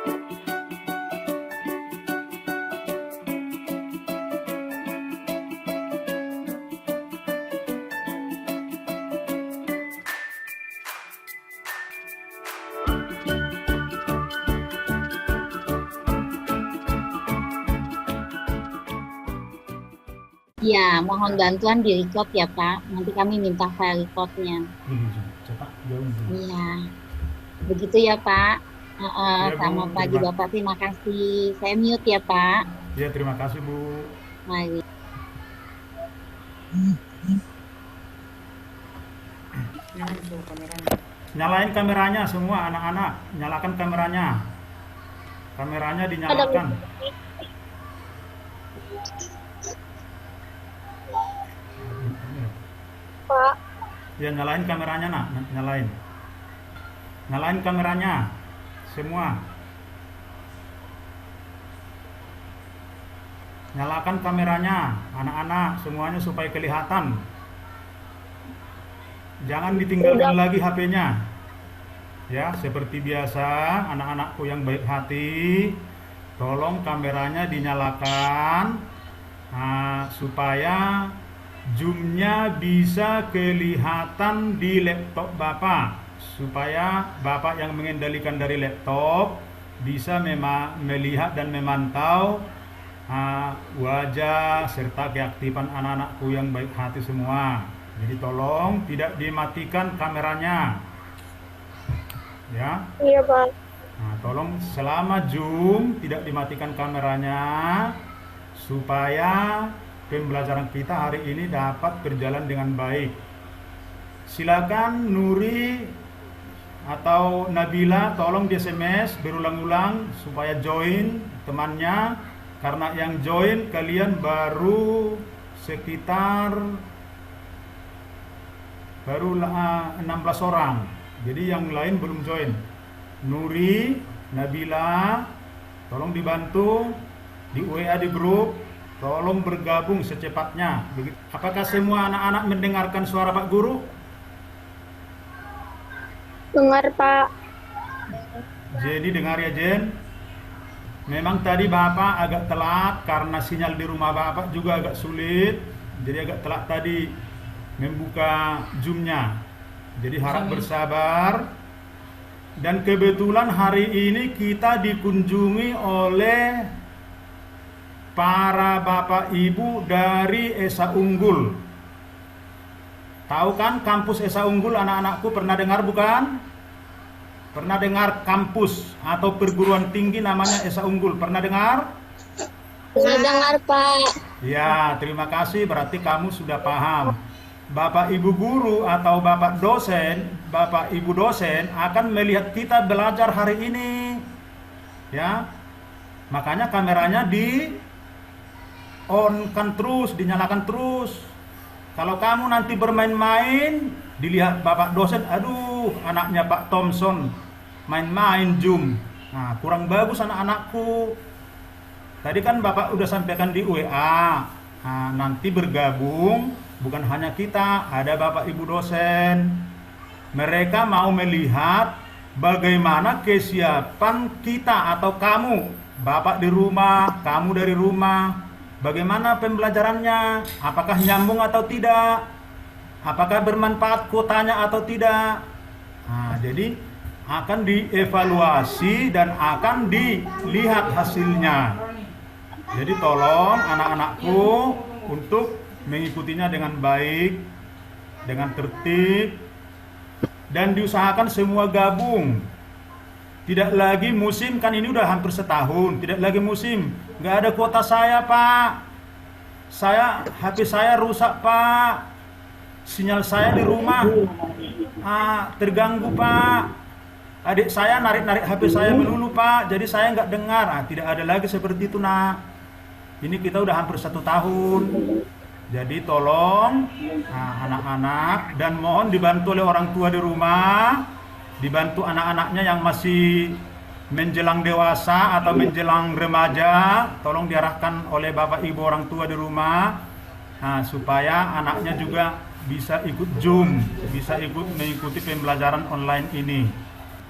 Ya, mohon bantuan di-record ya Pak. Nanti kami minta file record-nya. Cepat, jauh. Iya, begitu ya Pak. Ya, Bu, Selamat pagi Bapak, terima kasih. Saya mute ya Pak. Ya, terima kasih Bu. Mari. Nyalain kameranya semua anak-anak, nyalakan kameranya. Kameranya dinyalakan. Pak. Ya, nyalain kameranya nak, nyalain. Nyalain kameranya semua. Nyalakan kameranya anak-anak semuanya supaya kelihatan. Jangan ditinggalkan lagi HP-nya. Ya, seperti biasa anak-anakku yang baik hati, tolong kameranya dinyalakan supaya zoom-nya bisa kelihatan di laptop Bapak, supaya Bapak yang mengendalikan dari laptop bisa melihat dan memantau wajah serta keaktifan anak-anakku yang baik hati semua. Jadi tolong tidak dimatikan kameranya. Ya. Iya, Pak. Nah, tolong selama Zoom tidak dimatikan kameranya supaya pembelajaran kita hari ini dapat berjalan dengan baik. Silakan Nuri atau Nabila tolong di SMS berulang-ulang supaya join temannya, karena yang join kalian baru sekitar 16 orang. Jadi yang lain belum join. Nuri, Nabila, tolong dibantu di WA di grup, tolong bergabung secepatnya. Apakah semua anak-anak mendengarkan suara Pak Guru? Dengar, Pak. Jadi dengar ya Jen. Memang tadi Bapak agak telat karena sinyal di rumah Bapak juga agak sulit. Jadi agak telat tadi membuka Zoom-nya. Jadi harap bersabar. Dan kebetulan hari ini kita dikunjungi oleh para Bapak Ibu dari Esa Unggul. Tahu kan kampus Esa Unggul, anak-anakku pernah dengar bukan? Pernah dengar kampus atau perguruan tinggi namanya Esa Unggul? Pernah dengar? Pernah dengar, Pak. Ya, terima kasih, berarti kamu sudah paham. Bapak Ibu guru atau Bapak dosen, Bapak Ibu dosen akan melihat kita belajar hari ini. Ya. Makanya kameranya di on-kan terus, dinyalakan terus. Kalau kamu nanti bermain-main, dilihat Bapak dosen, aduh, anaknya Pak Thompson main-main Zoom. Nah, kurang bagus anak-anakku. Tadi kan Bapak udah sampaikan di WA. Nah, nanti bergabung bukan hanya kita, ada Bapak Ibu dosen. Mereka mau melihat bagaimana kesiapan kita atau kamu, Bapak di rumah, kamu dari rumah. Bagaimana pembelajarannya? Apakah nyambung atau tidak? Apakah bermanfaat kuotanya atau tidak? Nah, jadi akan dievaluasi dan akan dilihat hasilnya. Jadi tolong anak-anakku untuk mengikutinya dengan baik, dengan tertib, dan diusahakan semua gabung. Tidak lagi musim, kan ini udah hampir setahun, tidak lagi musim. Nggak ada kuota saya, Pak. HP saya rusak, Pak. Sinyal saya di rumah terganggu, Pak. Adik saya narik-narik HP saya melulu, Pak. Jadi saya nggak dengar. Tidak ada lagi seperti itu, nak. Ini kita udah hampir 1 tahun. Jadi tolong anak-anak, dan mohon dibantu oleh orang tua di rumah, dibantu anak-anaknya yang masih menjelang dewasa atau menjelang remaja, tolong diarahkan oleh Bapak Ibu orang tua di rumah, supaya anaknya juga bisa ikut Zoom, bisa ikut mengikuti pembelajaran online ini.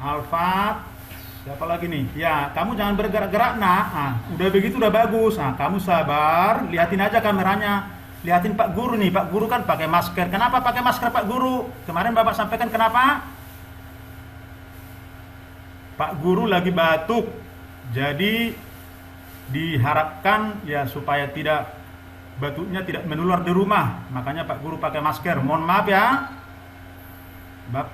Al-Fatihah. Siapa lagi nih? Ya, kamu jangan bergerak-gerak, nak. Ah, udah begitu udah bagus. Nah, kamu sabar, lihatin aja kameranya. Lihatin Pak Guru nih, Pak Guru kan pakai masker. Kenapa pakai masker Pak Guru? Kemarin Bapak sampaikan kenapa? Pak Guru lagi batuk. Jadi diharapkan ya supaya tidak batuknya tidak menular di rumah. Makanya Pak Guru pakai masker. Mohon maaf ya.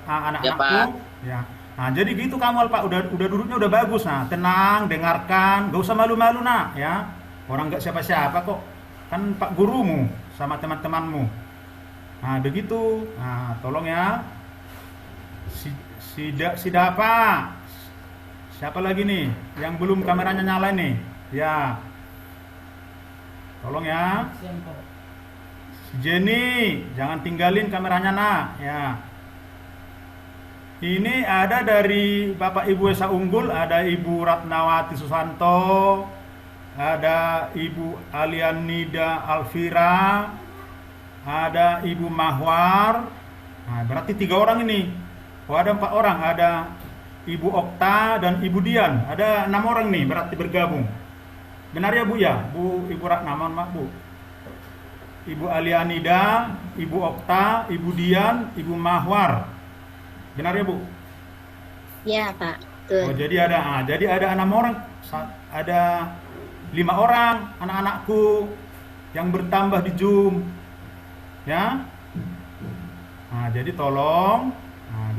Anak-anakku. Ya. Nah, jadi gitu kamu Pak, udah duduknya udah bagus. Nah, tenang, dengarkan, gak usah malu-malu nak ya. Orang gak siapa-siapa kok. Kan Pak Gurumu sama teman-temanmu. Nah, begitu. Nah, tolong ya. Si Dapa. Siapa lagi nih yang belum kameranya nyala nih? Ya. Tolong ya. Si Jenny, jangan tinggalin kameranya nak ya. Ini ada dari Bapak Ibu Esa Unggul, ada Ibu Ratnawati Susanto, ada Ibu Alianida Alvira, ada Ibu Mahwar. Nah, berarti 3 orang ini. Oh, ada 4 orang, ada Ibu Okta dan Ibu Dian. Ada 6 orang nih berarti bergabung. Benar ya Bu ya? Ibu Ratna, mohon maaf Bu. Ibu Alianida, Ibu Okta, Ibu Dian, Ibu Mahwar. Benar ya Bu? Ya Pak. Tuh. Oh, jadi ada 6 orang, ada 5 orang anak-anakku yang bertambah di Zoom, ya. Nah, jadi tolong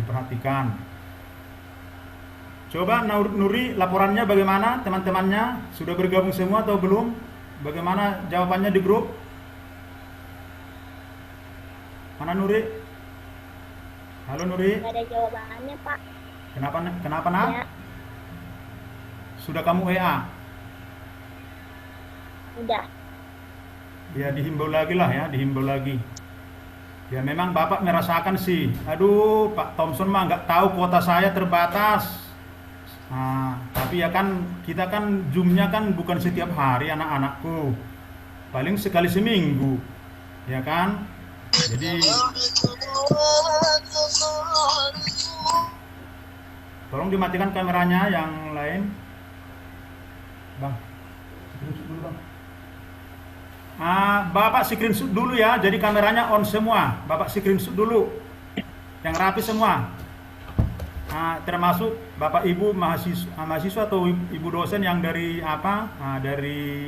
diperhatikan. Coba Nuri laporannya bagaimana teman-temannya? Sudah bergabung semua atau belum? Bagaimana jawabannya di grup? Mana Nuri? Halo Nuri. Nggak ada jawabannya, Pak. Kenapa nak? Ya. Sudah kamu WA? Udah. Ya dihimbau lagi lah ya, dihimbau lagi. Ya memang Bapak merasakan sih. Aduh Pak Thompson mah nggak tahu kuota saya terbatas. Nah, tapi ya kan kita kan Zoom-nya kan bukan setiap hari anak-anakku. Paling sekali seminggu. Ya kan? Jadi tolong dimatikan kameranya yang lain. Bang. Screenshot dulu, Bang. Bapak screenshot dulu ya. Jadi kameranya on semua. Bapak screenshot dulu. Yang rapi semua. Termasuk Bapak Ibu mahasiswa atau Ibu dosen yang dari dari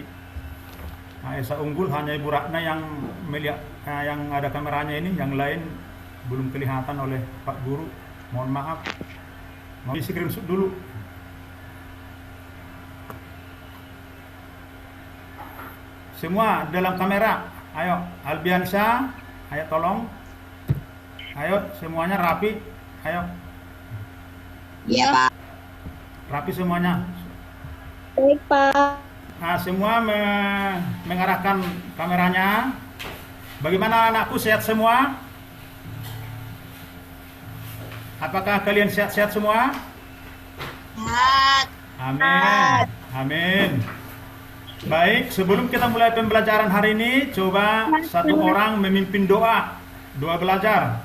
Esa Unggul, hanya Ibu Ratna yang melihat yang ada kameranya ini, yang lain belum kelihatan oleh Pak Guru. Mohon maaf. Mau di screenshot dulu. Semua dalam kamera. Ayo, Albiansyah, ayo tolong. Ayo semuanya rapi. Ayo. Iya, Pak. Rapi semuanya. Baik, Pak. Semua mengarahkan kameranya. Bagaimana anakku, sehat semua? Apakah kalian sehat-sehat semua? Sehat. Amin. Amin. Baik, sebelum kita mulai pembelajaran hari ini, coba satu orang memimpin doa belajar.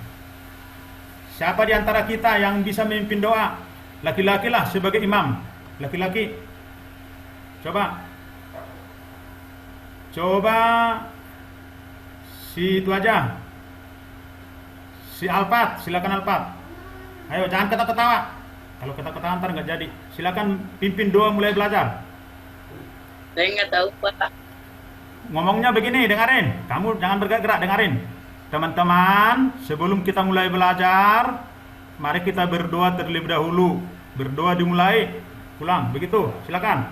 Siapa di antara kita yang bisa memimpin doa? Laki-laki lah sebagai imam. Laki-laki. Coba si itu aja. Si Alpat, silakan Alpat. Ayo jangan ketawa-ketawa. Kalau ketawa-ketawa ntar nggak jadi. Silakan pimpin doa mulai belajar. Saya nggak tahu Pak. Ngomongnya begini, dengerin. Kamu jangan bergerak-gerak, dengerin. Teman-teman, sebelum kita mulai belajar, mari kita berdoa terlebih dahulu. Berdoa dimulai. Ulang, begitu. Silakan.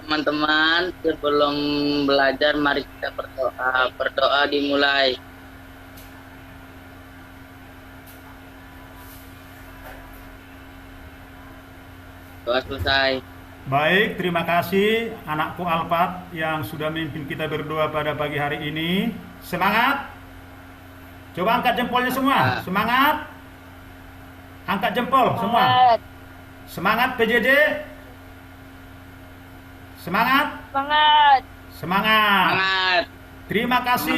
Teman-teman, sebelum belajar mari kita berdoa. Berdoa dimulai. Doa selesai. Baik, terima kasih anakku Alpat yang sudah memimpin kita berdoa pada pagi hari ini. Semangat. Coba angkat jempolnya semua. Semangat. Angkat jempol semua. Semangat PJJ. Semangat. Semangat. Terima kasih.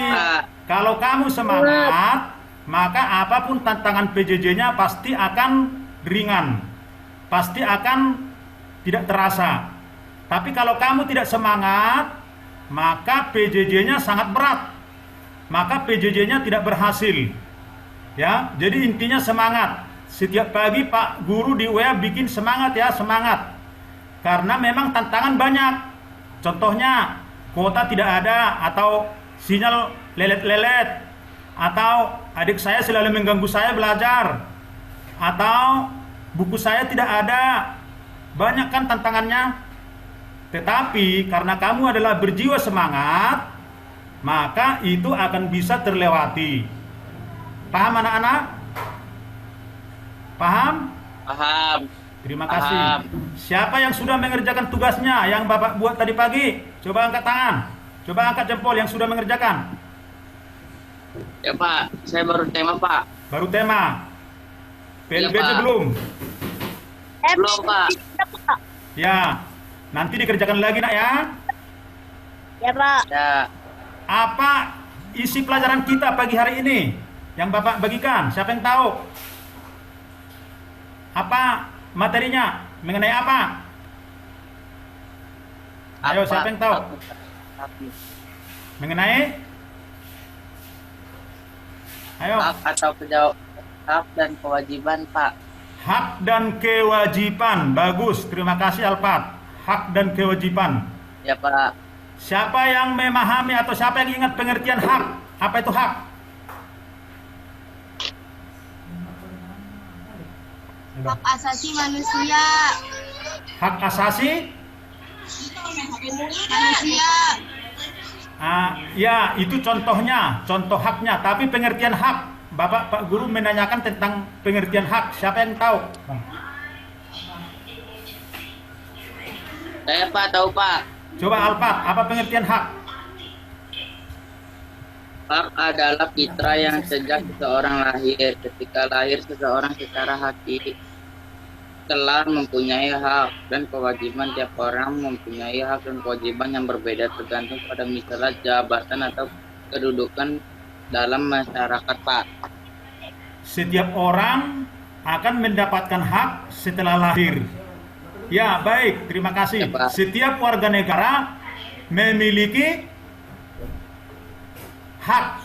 Kalau kamu semangat, maka apapun tantangan PJJ-nya pasti akan ringan, pasti akan tidak terasa. Tapi kalau kamu tidak semangat, maka PJJ-nya sangat berat, maka PJJ-nya tidak berhasil. Ya, jadi intinya semangat. Setiap pagi Pak Guru di WA bikin semangat ya, semangat. Karena memang tantangan banyak. Contohnya kuota tidak ada, atau sinyal lelet-lelet, atau adik saya selalu mengganggu saya belajar, atau buku saya tidak ada. Banyak kan tantangannya. Tetapi karena kamu adalah berjiwa semangat, maka itu akan bisa terlewati. Paham anak-anak? Paham? Paham. Terima kasih. Paham. Siapa yang sudah mengerjakan tugasnya yang Bapak buat tadi pagi? Coba angkat tangan. Coba angkat jempol yang sudah mengerjakan. Ya Pak, saya baru tema Pak. Baru tema. PLBJ Pak. belum? Belum Pak. Ya. Nanti dikerjakan lagi nak ya. Ya, Pak. Ya. Apa isi pelajaran kita pagi hari ini yang Bapak bagikan? Siapa yang tahu? Apa materinya? Mengenai apa? Ayo, siapa yang tahu? Mengenai? Ayo. Hak atau hak dan kewajiban Pak. Hak dan kewajiban. Bagus, terima kasih Alpat. Hak dan kewajiban. Ya Pak. Siapa yang memahami atau siapa yang ingat pengertian hak? Apa itu hak? Hak asasi manusia. Hak asasi? Manusia. Ya, itu contohnya, contoh haknya. Tapi pengertian hak, Pak Guru menanyakan tentang pengertian hak. Siapa yang tahu? Saya Pak tahu Pak. Coba Alpat, apa pengertian hak? Hak adalah fitrah yang sejak seseorang lahir. Ketika lahir seseorang secara haki telah mempunyai hak dan kewajiban. Tiap orang mempunyai hak dan kewajiban yang berbeda tergantung pada misalnya jabatan atau kedudukan dalam masyarakat Pak. Setiap orang akan mendapatkan hak setelah lahir. Ya, baik, terima kasih. Ya, Pak. Setiap warga negara memiliki hak.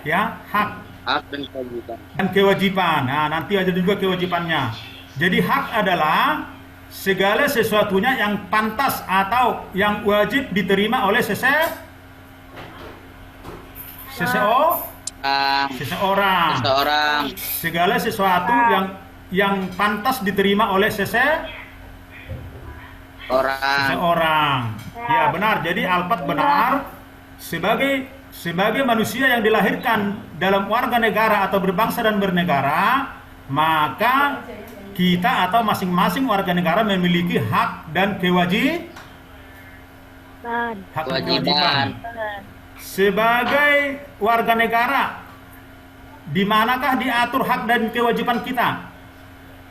Ya, hak Hak dan kewajiban. dan kewajiban. Nah, nanti ada juga kewajibannya. Jadi hak adalah segala sesuatunya yang pantas atau yang wajib diterima oleh seseorang. Segala sesuatu yang pantas diterima oleh seseorang. Ya, benar. Jadi Alpat benar. Sebagai manusia yang dilahirkan dalam warga negara atau berbangsa dan bernegara, maka kita atau masing-masing warga negara memiliki hak dan kewajiban. Hak dan kewajiban. Sebagai warga negara, di manakah diatur hak dan kewajiban kita?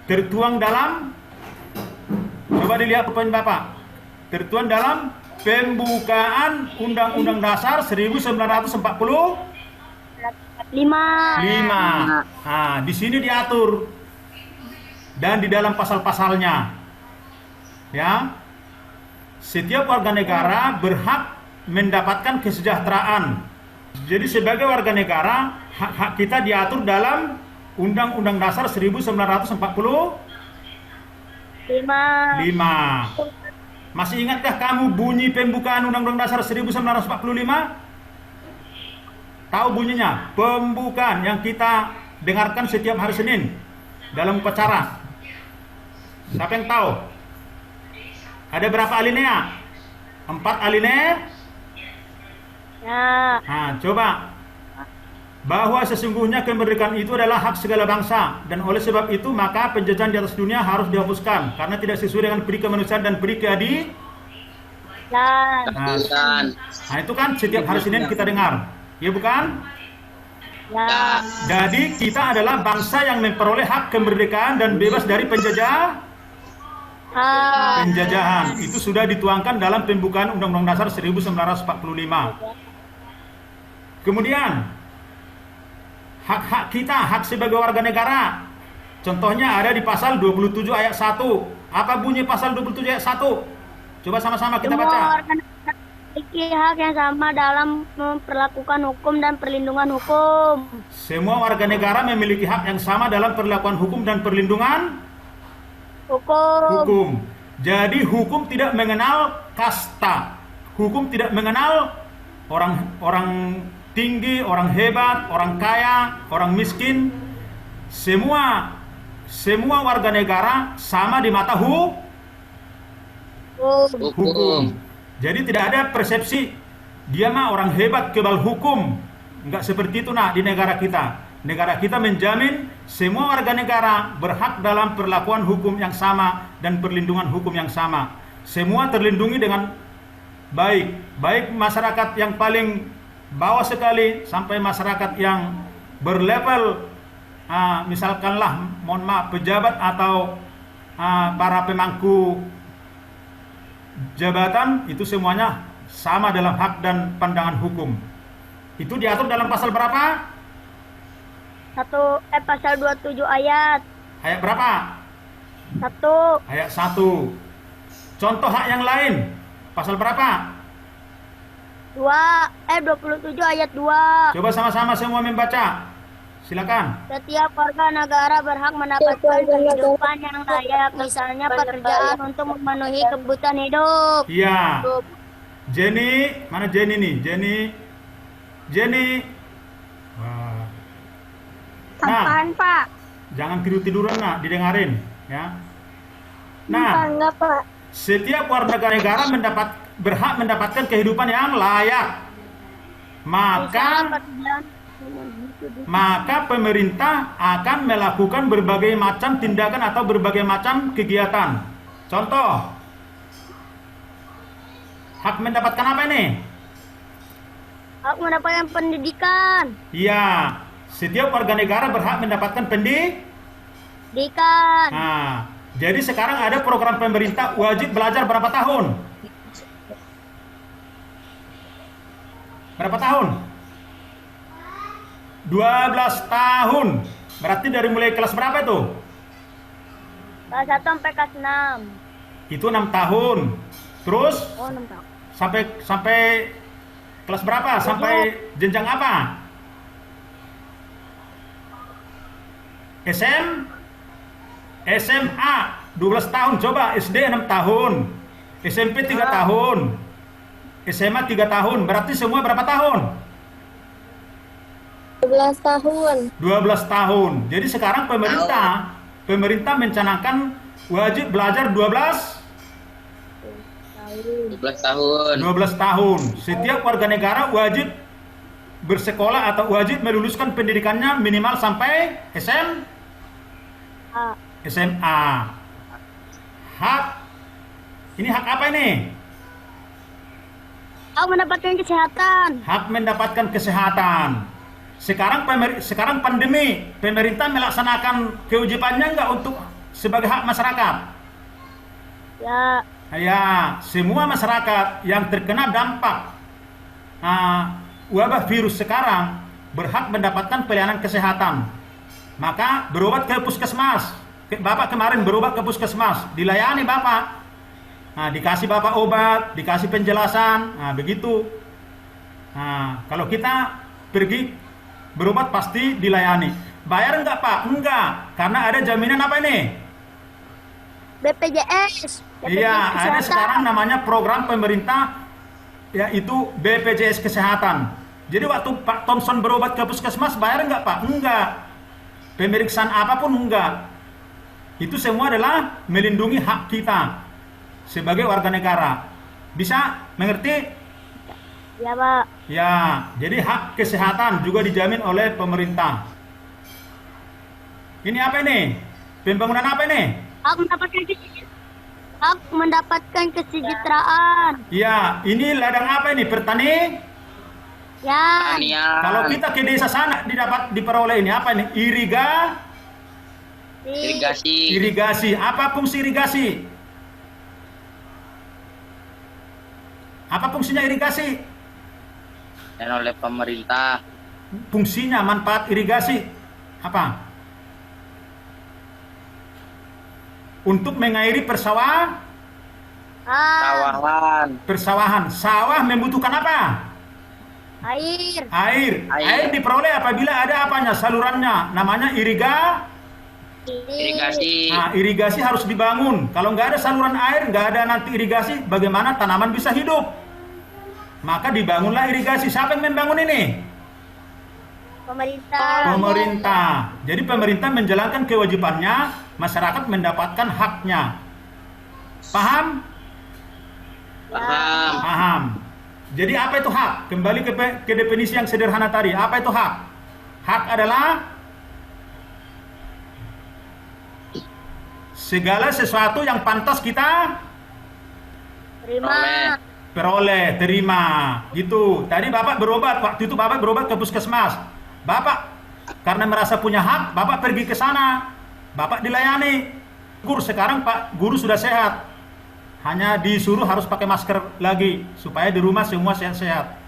Tertuang dalam, coba dilihat poin Bapak, tertuang dalam pembukaan Undang-Undang Dasar 1945. Nah, di sini diatur dan di dalam pasal-pasalnya, ya, setiap warga negara berhak mendapatkan kesejahteraan. Jadi sebagai warga negara, hak-hak kita diatur dalam Undang-Undang Dasar 1945. Masih ingatkah kamu bunyi pembukaan Undang-Undang Dasar 1945? Tahu bunyinya? Pembukaan yang kita dengarkan setiap hari Senin dalam upacara. Siapa yang tahu? Ada berapa alinea? 4 alinea? Ya. Nah, coba. Bahwa sesungguhnya kemerdekaan itu adalah hak segala bangsa, dan oleh sebab itu maka penjajahan di atas dunia harus dihapuskan karena tidak sesuai dengan peri kemanusiaan dan peri keadilan. Nah, itu kan setiap hari Senin kita dengar, ya bukan? Ya. Jadi kita adalah bangsa yang memperoleh hak kemerdekaan dan bebas dari penjajahan. Itu sudah dituangkan dalam pembukaan Undang-Undang Dasar 1945. Kemudian hak-hak kita, hak sebagai warga negara, Contohnya ada di pasal 27 ayat 1. Apa bunyi pasal 27 ayat 1? Coba sama-sama kita Semua baca. warga negara memiliki hak yang sama dalam memperlakukan hukum dan perlindungan hukum. Semua warga negara memiliki hak yang sama dalam perlakuan hukum dan perlindungan hukum. Jadi hukum tidak mengenal kasta. Hukum tidak mengenal orang tinggi, orang hebat, orang kaya, orang miskin. Semua warga negara sama di mata hukum. Jadi tidak ada persepsi dia mah orang hebat kebal hukum. Enggak seperti itu di negara kita. Negara kita menjamin semua warga negara berhak dalam perlakuan hukum yang sama dan perlindungan hukum yang sama. Semua terlindungi dengan baik masyarakat yang paling bawah sekali sampai masyarakat yang berlevel misalkanlah mohon maaf pejabat atau para pemangku jabatan, itu semuanya sama dalam hak dan pandangan hukum. Itu diatur dalam pasal berapa? Pasal 27 ayat. Ayat berapa? 1. Ayat 1. Contoh hak yang lain, pasal berapa? 27 ayat 2. Coba sama-sama semua membaca. Silakan. Setiap warga negara berhak mendapatkan kehidupan yang layak, misalnya pekerjaan untuk memenuhi kebutuhan hidup. Iya. Jenny, mana Jenny nih? Jenny. Wah. Nah, Apaan, Pak? jangan tidur-tiduran didengarin ya. Nah, Enggak, Pak. setiap warga negara berhak mendapatkan kehidupan yang layak. Maka pemerintah akan melakukan berbagai macam tindakan atau berbagai macam kegiatan. Contoh, hak mendapatkan apa ini? Hak mendapatkan pendidikan. Iya, setiap warga negara berhak mendapatkan Pendidikan. Nah, jadi sekarang ada program pemerintah wajib belajar berapa tahun? Berapa tahun? 12 tahun. Berarti dari mulai kelas berapa itu? Kelas 1 sampai kelas 6. Itu 6 tahun. Terus 6 tahun. sampai kelas berapa? Sampai jenjang apa? SMA 12 tahun. Coba SD 6 tahun. SMP 3 tahun. SMA 3 tahun. Berarti semua berapa tahun? 12 tahun. 12 tahun. Jadi sekarang pemerintah mencanangkan wajib belajar 12 tahun. 12 tahun. Setiap warga negara wajib bersekolah atau wajib meluluskan pendidikannya minimal sampai SMA. Hak ini hak apa ini? Hak mendapatkan kesehatan. Hak mendapatkan kesehatan. Sekarang pandemi, pemerintah melaksanakan kewajibannya enggak untuk sebagai hak masyarakat? Ya, semua masyarakat yang terkena dampak wabah virus sekarang berhak mendapatkan pelayanan kesehatan. Maka berobat ke puskesmas. Bapak kemarin berobat ke puskesmas, dilayani Bapak. Dikasih Bapak obat, dikasih penjelasan, begitu. Kalau kita pergi berobat pasti dilayani. Bayar enggak Pak? Enggak, karena ada jaminan apa ini? BPJS. Iya, ada sekarang namanya program pemerintah yaitu BPJS Kesehatan. Jadi waktu Pak Thompson berobat ke puskesmas bayar enggak Pak? Enggak. Pemeriksaan apapun enggak. Itu semua adalah melindungi hak kita sebagai warga negara. Bisa mengerti? Ya, Pak. Ya, jadi hak kesehatan juga dijamin oleh pemerintah. Ini apa ini? Pembangunan apa ini? Hak mendapatkan kesejahteraan. Ya, ini ladang apa ini? Pertanian. Ya. Kalau kita ke desa sana diperoleh ini apa ini? Irigasi. Apa fungsi irigasi? Apa fungsinya irigasi? Dan oleh pemerintah. Fungsinya manfaat irigasi apa? untuk mengairi Sawahan. persawahan. Sawah membutuhkan apa? Air. Air diperoleh apabila ada apanya? Salurannya. Namanya Irigasi. Nah, irigasi harus dibangun. Kalau nggak ada saluran air, nggak ada nanti irigasi, bagaimana tanaman bisa hidup? Maka dibangunlah irigasi. Siapa yang membangun ini? Pemerintah. Jadi pemerintah menjalankan kewajibannya, masyarakat mendapatkan haknya. Paham? Paham. Jadi apa itu hak? Kembali ke definisi yang sederhana tadi. Apa itu hak? Hak adalah segala sesuatu yang pantas kita terima. Gitu. Tadi Bapak berobat, waktu itu Bapak berobat ke puskesmas. Bapak karena merasa punya hak, Bapak pergi ke sana. Bapak dilayani. Sekarang Pak Guru sudah sehat. Hanya disuruh harus pakai masker lagi supaya di rumah semua sehat-sehat.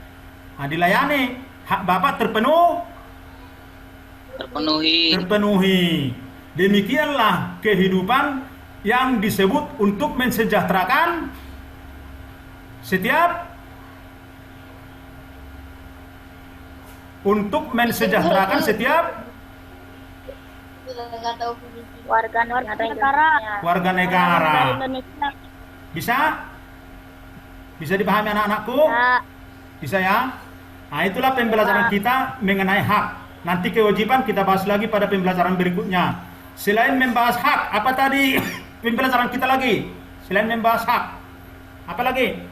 Nah, dilayani. Hak Bapak terpenuhi. Demikianlah kehidupan yang disebut untuk mensejahterakan setiap warga negara. Bisa dipahami anak-anakku? Bisa ya? Nah, itulah pembelajaran kita mengenai hak. Nanti kewajiban kita bahas lagi pada pembelajaran berikutnya. Selain membahas hak, apa tadi pembelajaran kita lagi? Selain membahas hak, apa lagi?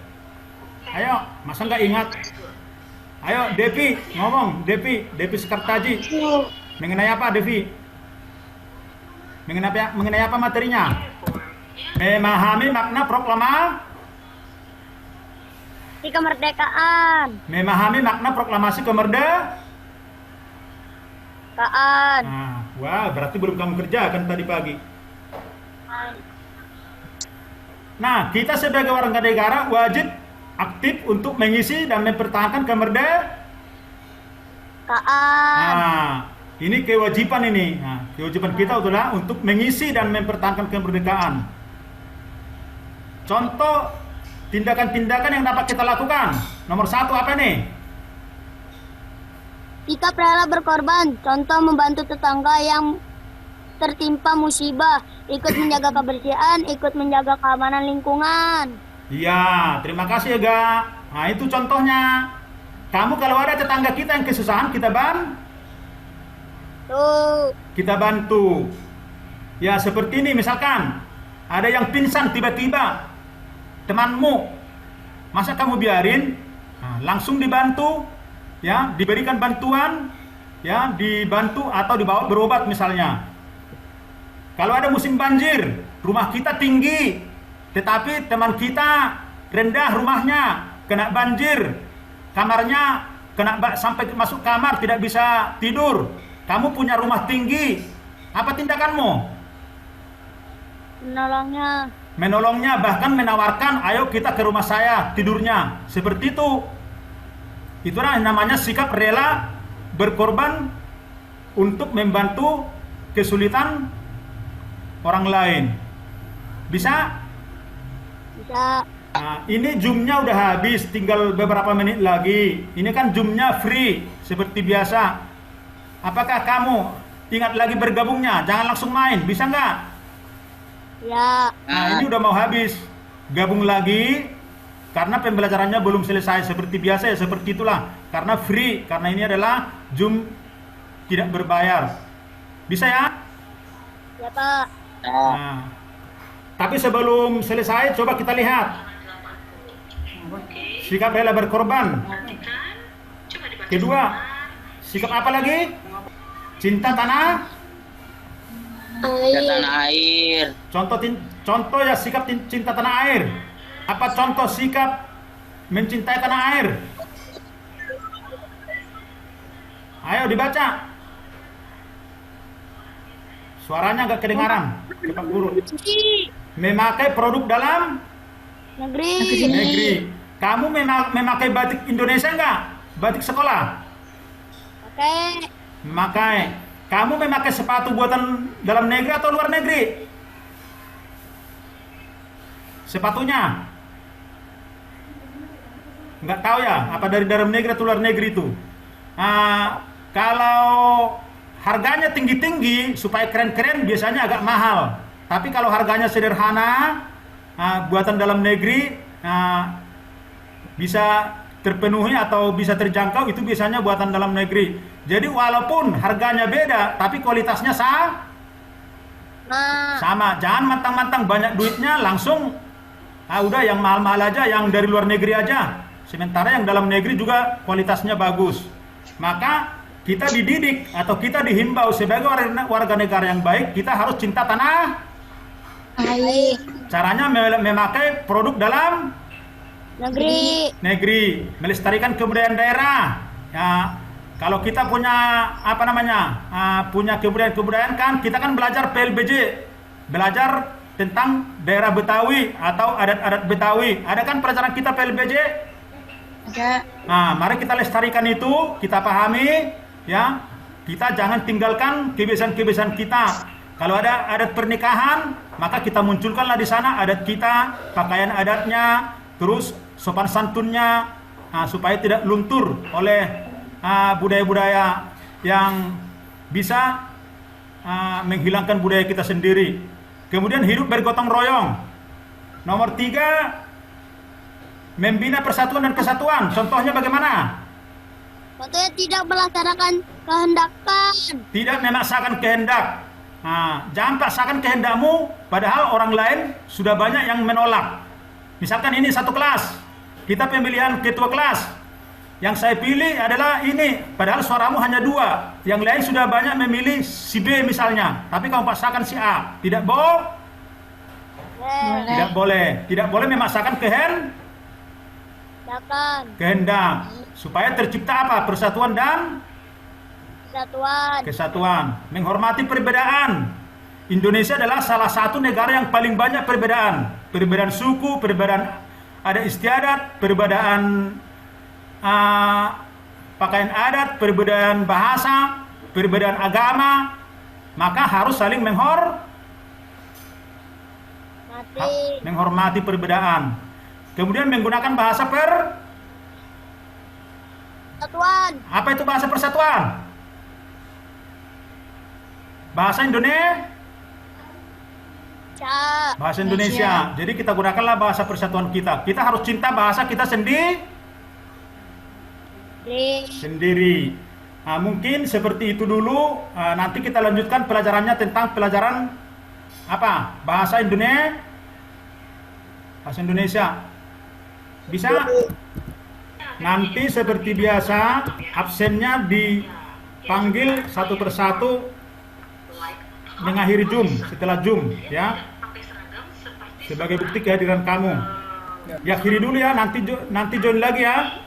Ayo, masa nggak ingat? Ayo, Devi, ngomong. Devi Sekartaji. Mengenai apa, Devi? Mengenai apa materinya? Memahami makna kemerdekaan. Memahami makna proklamasi kemerdekaan. Nah, wah, berarti belum kamu kerjakan tadi pagi. Nah, kita sebagai warga negara wajib aktif untuk mengisi dan mempertahankan kemerdekaan. Nah, ini kewajiban ini. Nah, kewajiban kita adalah untuk mengisi dan mempertahankan kemerdekaan. Contoh tindakan-tindakan yang dapat kita lakukan. Nomor 1 apa nih? Kita rela berkorban, contoh membantu tetangga yang tertimpa musibah, ikut menjaga kebersihan, ikut menjaga keamanan lingkungan. Iya, terima kasih ya, Ga. Nah, itu contohnya. Kamu kalau ada tetangga kita yang kesusahan, kita bantu. Ya, seperti ini misalkan, ada yang pingsan tiba-tiba, temanmu, masa kamu biarin? Nah, langsung dibantu. Ya, diberikan bantuan, ya, dibantu atau dibawa berobat misalnya. Kalau ada musim banjir, rumah kita tinggi, tetapi teman kita rendah rumahnya, kena banjir, kamarnya sampai masuk kamar tidak bisa tidur. Kamu punya rumah tinggi, apa tindakanmu? Menolongnya, bahkan menawarkan, ayo kita ke rumah saya tidurnya, seperti itu. Itulah namanya sikap rela berkorban untuk membantu kesulitan orang lain. Bisa? Bisa. Nah, ini zoom-nya udah habis, tinggal beberapa menit lagi. Ini kan zoom-nya free, seperti biasa. Apakah kamu ingat lagi bergabungnya? Jangan langsung main, bisa nggak? Ya. Nah, ini udah mau habis. Gabung lagi. Karena pembelajarannya belum selesai seperti biasa ya, seperti itulah. Karena free, karena ini adalah Zoom tidak berbayar. Bisa ya? Ya, Pak. Nah, tapi sebelum selesai coba kita lihat. Sikap rela berkorban. Kedua, sikap apa lagi? Cinta tanah air. Contoh ya sikap cinta tanah air. Apa contoh sikap mencintai tanah air? Ayo dibaca. Suaranya agak kedengaran, Pak Guru. Memakai produk dalam negeri. Kamu memakai batik Indonesia enggak? Batik sekolah? Pakai. Kamu memakai sepatu buatan dalam negeri atau luar negeri? sepatunya? Nggak tahu ya, apa dari dalam negeri atau luar negeri itu. Kalau harganya tinggi-tinggi supaya keren-keren biasanya agak mahal. Tapi kalau harganya sederhana, buatan dalam negeri, bisa terpenuhi atau bisa terjangkau, itu biasanya buatan dalam negeri. Jadi walaupun harganya beda, tapi kualitasnya sama. Jangan mantang-mantang banyak duitnya langsung, udah yang mahal-mahal aja, yang dari luar negeri aja. Sementara yang dalam negeri juga kualitasnya bagus. Maka kita dididik atau kita dihimbau sebagai warga negara yang baik, kita harus cinta tanah Air. Caranya memakai produk dalam negeri, melestarikan kebudayaan daerah. Ya, kalau kita punya punya kebudayaan kan, kita kan belajar PLBJ, belajar tentang daerah Betawi atau adat-adat Betawi. Ada kan pelajaran kita PLBJ? Ada. Mari kita lestarikan itu, kita pahami, ya. Kita jangan tinggalkan kebiasaan-kebiasaan kita. Kalau ada adat pernikahan, maka kita munculkanlah di sana adat kita, pakaian adatnya, terus sopan santunnya, supaya tidak luntur oleh budaya-budaya yang bisa menghilangkan budaya kita sendiri. Kemudian hidup bergotong royong. Nomor 3, membina persatuan dan kesatuan. Contohnya bagaimana? Contohnya tidak melaksanakan kehendakan. Tidak memaksakan kehendak. Jangan paksakan kehendakmu, padahal orang lain sudah banyak yang menolak. Misalkan ini satu kelas, kita pemilihan ketua kelas. Yang saya pilih adalah ini, padahal suaramu hanya 2. Yang lain sudah banyak memilih si B misalnya, tapi kamu paksakan si A. Tidak boleh. Tidak boleh memaksakan kehendak. Supaya tercipta apa? Persatuan dan kesatuan. Menghormati perbedaan. Indonesia adalah salah satu negara yang paling banyak perbedaan. Perbedaan suku, perbedaan adat istiadat, perbedaan pakaian adat, perbedaan bahasa, perbedaan agama. Maka harus saling menghormati perbedaan. Kemudian menggunakan bahasa persatuan. Apa itu bahasa persatuan? Bahasa Indonesia. Jadi kita gunakanlah bahasa persatuan kita. Kita harus cinta bahasa kita sendiri. Mungkin seperti itu dulu. Nanti kita lanjutkan pelajarannya tentang pelajaran apa? Bahasa Indonesia. Bisa? Nanti seperti biasa absennya dipanggil satu persatu mengakhiri Zoom, setelah Zoom, ya, sebagai bukti kehadiran kamu. Ya, akhiri dulu ya, nanti join lagi ya.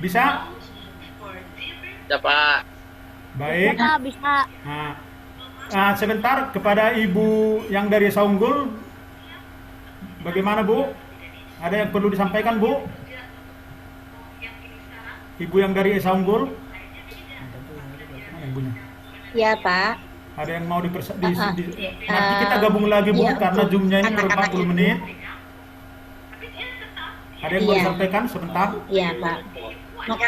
Bisa? Bisa, Pak. Baik. Bisa. Sebentar kepada ibu yang dari Saunggul, bagaimana Bu? Ada yang perlu disampaikan Bu? Ibu yang dari Saunggul? Ya Pak. Ada yang mau nanti kita gabung lagi Bu, karena Zoom-nya ini per 40 menit. Ada yang mau disampaikan sebentar? Iya Pak. Maka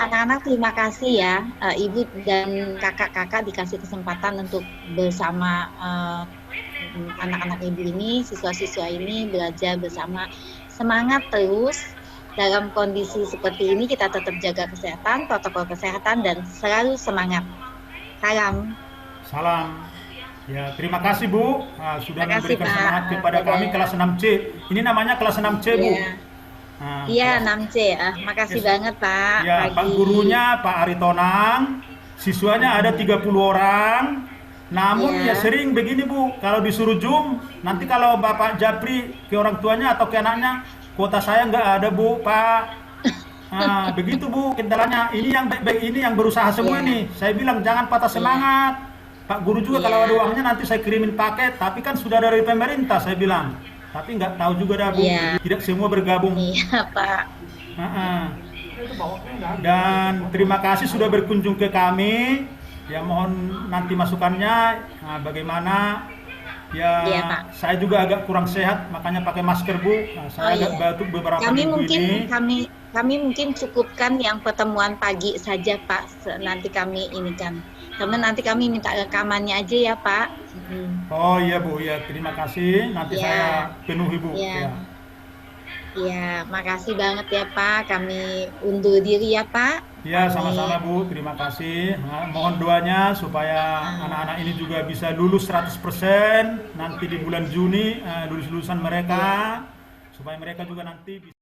anak-anak terima kasih ya, Ibu dan kakak-kakak dikasih kesempatan untuk bersama anak-anak Ibu ini, siswa-siswa ini belajar bersama. Semangat terus, dalam kondisi seperti ini kita tetap jaga kesehatan, protokol kesehatan, dan selalu semangat. Salam. Ya, terima kasih Bu, sudah memberikan semangat kepada kami kelas 6C. Ini namanya kelas 6C Bu. Iya, 6C. Makasih banget Pak. Ya, Pak gurunya Pak Aritonang, siswanya ada 30 orang. Namun ya sering begini Bu, kalau disuruh Zoom, nanti kalau Bapak Japri ke orang tuanya atau ke anaknya, kuota saya nggak ada Bu, Pak. Begitu Bu kendalanya. Ini yang baik-baik, ini yang berusaha semua nih. Saya bilang jangan patah semangat. Pak guru juga kalau ada uangnya nanti saya kirimin paket, tapi kan sudah dari pemerintah saya bilang. Tapi nggak tahu juga dah Bu, tidak semua bergabung. Iya Pak. Dan terima kasih sudah berkunjung ke kami. Ya mohon nanti masukannya, bagaimana Ya, Iya, Pak. saya juga agak kurang sehat, makanya pakai masker, Bu. Nah, saya agak iya. batuk beberapa Kami minggu mungkin ini. kami mungkin cukupkan yang pertemuan pagi saja, Pak. Nanti kami ini kan. Karena nanti kami minta rekamannya aja ya, Pak. Oh iya, Bu, ya terima kasih. Nanti Iya. saya penuhi, Bu. Iya. Ya. Ya, makasih banget ya, Pak. Kami undur diri ya, Pak. Ya, Kami- sama-sama, Bu. Terima kasih. Nah, mohon doanya supaya anak-anak ini juga bisa lulus 100% nanti di bulan Juni, lulus-lulusan mereka, supaya mereka juga nanti bisa